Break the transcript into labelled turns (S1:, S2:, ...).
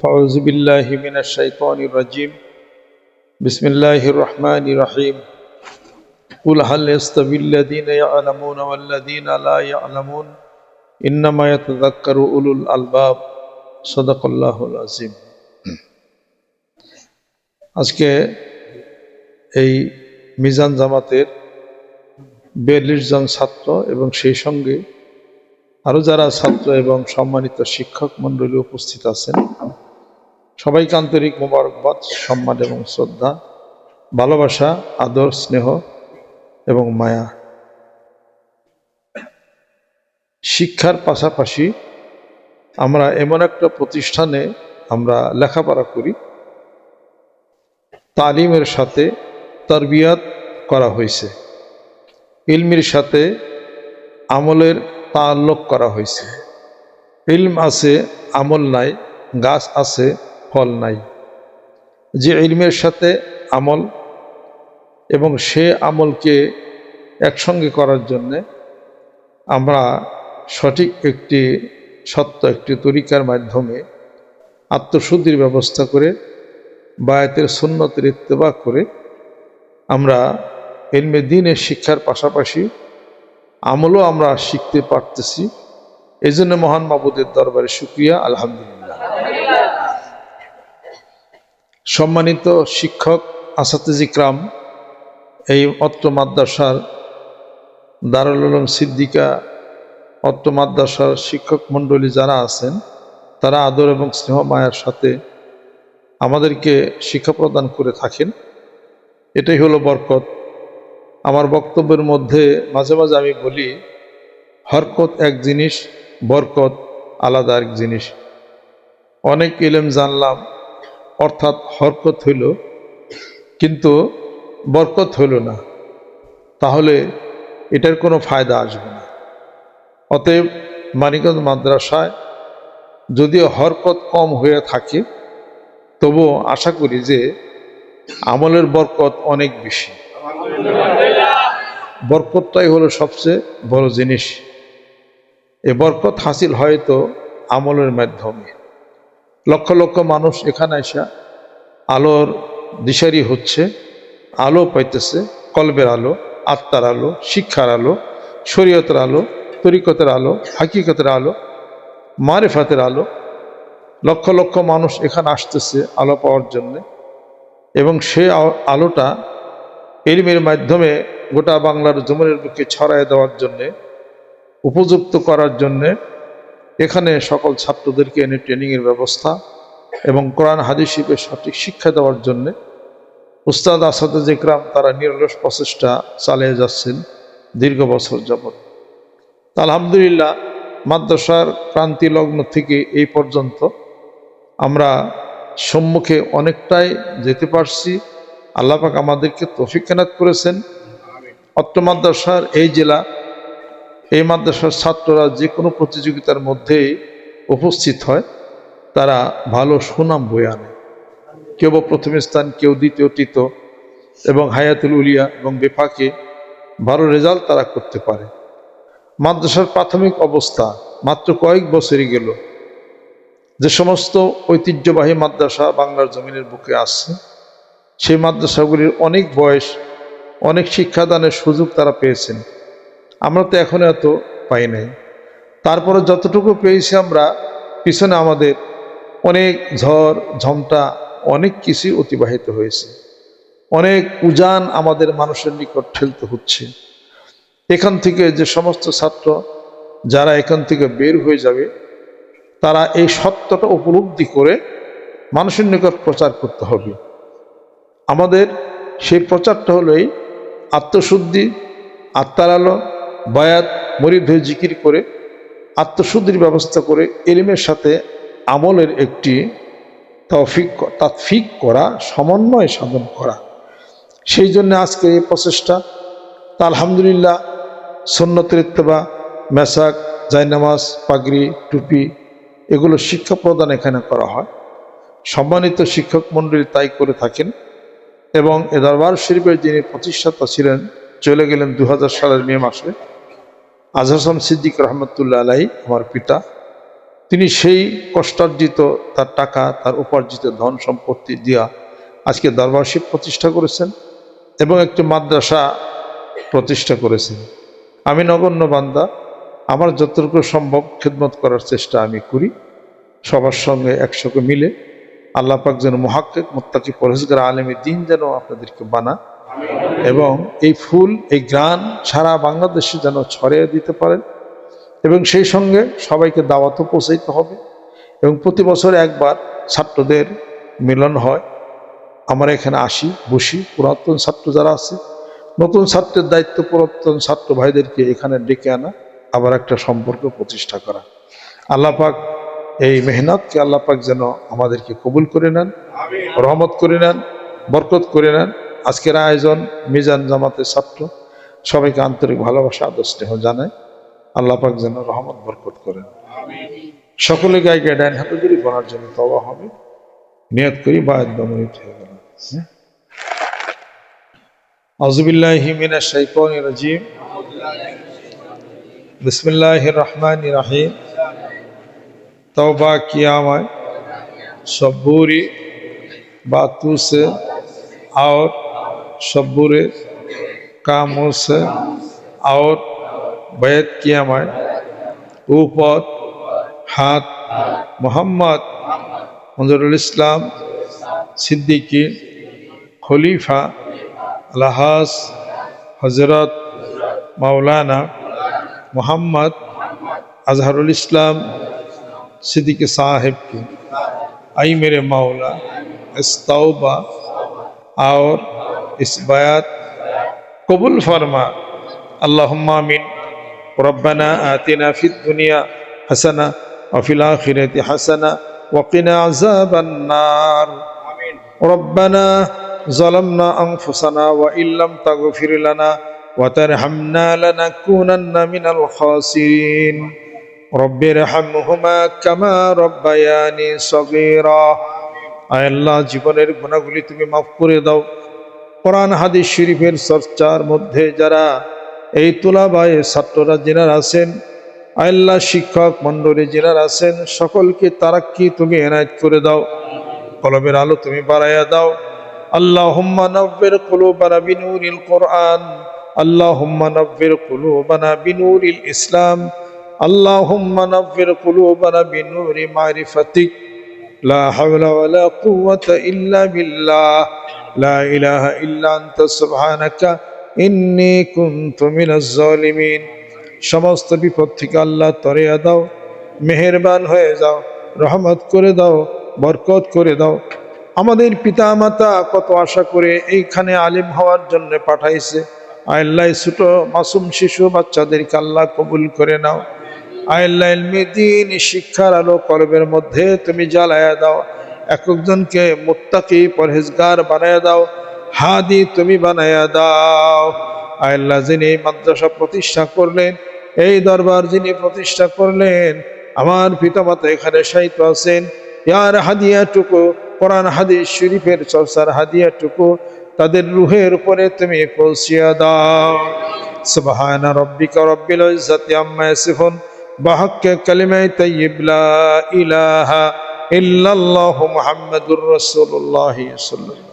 S1: فأعوذ بالله من الشيطان الرجيم بسم الله الرحمن الرحيم قل هل يستوي الذين يعلمون والذين لا يعلمون إنما يتذكر أولو الألباب صدق الله العظيم। আজকে এই মিজান জামাতের 42 জন ছাত্র এবং সেই সঙ্গে আরো যারা ছাত্র এবং সম্মানিত শিক্ষক মণ্ডলী উপস্থিত আছেন, সবাইকে আন্তরিক মোবারকবাদ, সম্মান এবং শ্রদ্ধা, ভালোবাসা, আদর, স্নেহ এবং মায়া। শিক্ষার পাশাপাশি আমরা এমন একটা প্রতিষ্ঠানে আমরা লেখাপড়া করি, তালিমের সাথে তারবিয়াত করা হয়েছে, ইলমের সাথে আমলের তাআল্লুক করা হয়েছে। ইলম আছে, আমল নাই, গাছ আছে, ফল নাই। যে ইলমের সাথে আমল এবং সে আমলকে একসঙ্গে করার জন্যে আমরা সঠিক একটি সত্য একটি তরিকার মাধ্যমে আত্মশুদ্ধির ব্যবস্থা করে বায়াতের সুন্নতের ইত্তেবা করে আমরা ইলমে দ্বীনের শিক্ষার পাশাপাশি আমলও আমরা শিখতে পারতেছি। এই জন্য মহান মাবুদের দরবারে শুকরিয়া, আলহামদুলিল্লাহ। সম্মানিত শিক্ষক, আসাতিজ ইকরাম, এই অত্র মাদ্রাসার দারুল উলুম সিদ্দিকা অত্র মাদ্রাসার শিক্ষক মণ্ডলী যারা আছেন, তারা আদর এবং স্নেহ মায়ার সাথে আমাদেরকে শিক্ষা প্রদান করে থাকেন। এটাই হলো বরকত। আমার বক্তব্যের মধ্যে মাঝে মাঝে আমি বলি, হরকত এক জিনিস, বরকত আলাদা এক জিনিস। অনেক ইলম জানলাম, অর্থাৎ হরকত হইল, কিন্তু বরকত হইল না, তাহলে এটার কোনো ফায়দা আসবে না। অতএব মানিকগঞ্জ মাদ্রাসায় যদিও হরকত কম হয়ে থাকে, তবুও আশা করি যে আমলের বরকত অনেক বেশি। বরকতটাই হলো সবচেয়ে বড় জিনিস। এই বরকত হাসিল হয়তো আমলের মাধ্যমে। লক্ষ লক্ষ মানুষ এখানে এসে আলোর দিশারি হচ্ছে, আলো পাইতেছে, কলবের আলো, আত্মার আলো, শিক্ষার আলো, শরীয়তের আলো, তরিকতের আলো, হাকিকতের আলো, মারিফাতের আলো। লক্ষ লক্ষ মানুষ এখানে আসতেছে আলো পাওয়ার জন্যে, এবং সে আলোটা ইলমের মাধ্যমে গোটা বাংলার জমিনের বুকে ছড়ায় দেওয়ার জন্যে, উপযুক্ত করার জন্যে এখানে সকল ছাত্রদেরকে এনে ট্রেনিংয়ের ব্যবস্থা এবং কোরআন হাদিস শিখে সঠিক শিক্ষা দেওয়ার জন্যে উস্তাদ আসাতিজ ইকরাম তারা নিরলস প্রচেষ্টা চালিয়ে যাচ্ছেন দীর্ঘ বছর যাবৎ। আলহামদুলিল্লাহ, মাদ্রাসার ক্রান্তি লগ্ন থেকে এই পর্যন্ত আমরা সম্মুখে অনেকটাই যেতে পারছি। আল্লাহ পাক আমাদেরকে তৌফিক এনায়েত করেছেন। অত্র মাদ্রাসার এই জেলা, এই মাদ্রাসার ছাত্ররা যে কোনো প্রতিযোগিতার মধ্যেই উপস্থিত হয়, তারা ভালো সুনাম বয়ে আনে। কেউ বা প্রথম স্থান, কেউ দ্বিতীয়, তৃতীয়, এবং হায়াতুল উলিয়া এবং বেফাকে ভালো রেজাল্ট তারা করতে পারে। মাদ্রাসার প্রাথমিক অবস্থা মাত্র কয়েক বছরই গেল। যে সমস্ত ঐতিহ্যবাহী মাদ্রাসা বাংলার জমিনের বুকে আসছে, সেই মাদ্রাসাগুলির অনেক বয়স, অনেক শিক্ষাদানের সুযোগ তারা পেয়েছেন। আমরা তো এখনো এত পাই নাই। তারপরে যতটুকু পেয়েছি আমরা, পিছনে আমাদের অনেক ঝড় ঝমটা, অনেক কিছুই অতিবাহিত হয়েছে। অনেক উজান আমাদের মানুষের নিকট ঠেলতে হচ্ছে। এখান থেকে যে সমস্ত ছাত্র যারা এখান থেকে বের হয়ে যাবে, তারা এই সত্যটা উপলব্ধি করে মানুষের নিকট প্রচার করতে হবে। আমাদের সেই প্রচারটা হলো এই আত্মশুদ্ধি, আত্মার আলো, বায়াত, মরিদ হয়ে জিকির করে আত্মশুদ্ধির ব্যবস্থা করে ইলমের সাথে আমলের একটি তাতফিক করা, সমন্বয় সাধন করা। সেই জন্য আজকে এই প্রচেষ্টা। তা আলহামদুলিল্লাহ, সুন্নতের ইত্তেবা, মেসাক, জায়নামাজ, পাগড়ি, টুপি, এগুলো শিক্ষা প্রদান এখানে করা হয়। সম্মানিত শিক্ষক মণ্ডলী তাই করে থাকেন। এবং এ দরবার শরীফের যিনি প্রতিষ্ঠাতা ছিলেন, চলে গেলেন 2000 সালের মে মাসে, আজহার হাসান সিদ্দিক রহমতুল্লাহ আলাইহি, আমার পিতা। তিনি সেই কষ্টার্জিত তার টাকা, তার উপার্জিত ধন সম্পত্তি দিয়া আজকে দরবার শরীফ প্রতিষ্ঠা করেছেন এবং একটি মাদ্রাসা প্রতিষ্ঠা করেছেন। আমি নগণ্য বান্দা, আমার যতটুকু সম্ভব খেদমত করার চেষ্টা আমি করি, সবার সঙ্গে একসঙ্গে মিলে। আল্লাহ পাক যেন মুহাক্কিক মুত্তাকি পরহেজগার আলেমী দ্বীন যেন আপনাদেরকে বানান এবং এই ফুল, এই গান সারা বাংলাদেশে যেন ছড়িয়ে দিতে পারেন এবং সেই সঙ্গে সবাইকে দাওয়াতও পৌঁছাইতে হবে। এবং প্রতি বছর একবার ছাত্রদের মিলন হয়, আমরা এখানে আসি, বসি, পুরাতন ছাত্র যারা আছে, নতুন ছাত্রের দায়িত্ব পুরাতন ছাত্র ভাইদেরকে এখানে ডেকে আনা, আবার একটা সম্পর্ক প্রতিষ্ঠা করা। আল্লাহ পাক এই মেহনতকে আল্লাহ পাক যেন আমাদেরকে কবুল করে নেন, রহমত করে নেন, বরকত করে নেন। আজকের আয়োজন মিজান জামাতের ছাত্র সবাইকে আন্তরিক ভালোবাসা আদর স্নেহ জানায়। আল্লাহ পাক যেন রহমত বরকত করেন। সকলে গায়ে ডাইন হাতে ধরে করার জন্য তওবা হবে, নিয়ত করি বায়াত দমনিত হয়ে গেল। আউযুবিল্লাহি মিনাশ শাইতানির রাজীম। बिस्मिल्लाहिर रहमानिर रहीम। तौबा किया मैं सब बुरी बातों से और सब बुरे कामों से और बैत किया मैं ऊपर हाथ मोहम्मद मंजरुल इस्लाम सिद्दीकी खलीफा अलहाज हजरत मौलाना मोहम्मद अजहरुल इस्लाम सिद्दीकी साहिब की आई मेरे मौला इस तौबा और इस बयात कबूल फरमा। अल्लाहुम्मा आमीन। रब्बना आतिना फिद दुनिया हसना व फिल आखिरति हसना व क़िना अज़ाबन नार। रब्बना ज़लमना अनफुसना व इल्लम तगफिर लना व तरहमना लनकूनन्ना मिनल खासिरीन। रब्बिरहमहुमा कमा रब्बायानी सगीरा। आय अल्लाह जीवनेर गुनाहगुली तुमी माफ करे दाओ। কোরআন হাদিস শরীফের চর্চার মধ্যে যারা এই তুলাবায়ে ছাত্ররা যিনারা আছেন, আল্লাহ শিক্ষক মণ্ডলী যিনারা আছেন, সকলকে তারাক্কি তুমি এনায়েত করে দাও, কলবের আলো তুমি বাড়াইয়া দাও। আল্লাহুম্মা নাব্বির কুলুবানা বিনুরিল কোরআন, আল্লাহুম্মা নাব্বির কুলুবানা বিনুরিল ইসলাম, আল্লাহুম্মা নাব্বির কুলুবানা বিনুরি মারিফাতিক। লা হাওলা ওয়ালা কুওয়াতা ইল্লা বিল্লাহ। লা ইলাহা ইল্লা আনতা সুবহানাকা ইন্নী কুনতু মিনাজ জালিমিন। সমস্ত বিপদ থেকে আল্লাহ তরিয়া দাও, মেহেরবান হয়ে যাও, রহমত করে দাও, বরকত করে দাও। আমাদের পিতা মাতা কত আশা করে এইখানে আলিম হওয়ার জন্য পাঠাইছে, আল্লাহ ছোট মাসুম শিশু বাচ্চাদেরকে আল্লাহ কবুল করে নাও। আল্লাহ ইলমে দ্বীন শিক্ষার আলো কলবের মধ্যে তুমি জ্বালায়া দাও। এক একজনকে মুত্তাকি পরহেজগার বানায়া দাও, হাদি তুমি বানায়া দাও। আল্লাহ যিনি মাদ্রাসা প্রতিষ্ঠা করলেন, এই দরবার যিনি প্রতিষ্ঠা করলেন, আমার পিতামাতা এখানে শায়িত আছেন, ইয়ার হাদিয়াটুকু কোরআন হাদিস শরীফের চর্চার হাদিয়াটুকু তাদের রুহের উপরে তুমি পৌঁছিয়া দাও। সুবহানা রাব্বিকা রাব্বিল ইজ্জাতি আম্মা ইয়াসিফুন বিহাক্কি কালিমাতি তাইয়্যিব লা ইলাহা ইল্লাল্লাহু মুহাম্মাদুর রাসূলুল্লাহ সাল্লাল্লাহু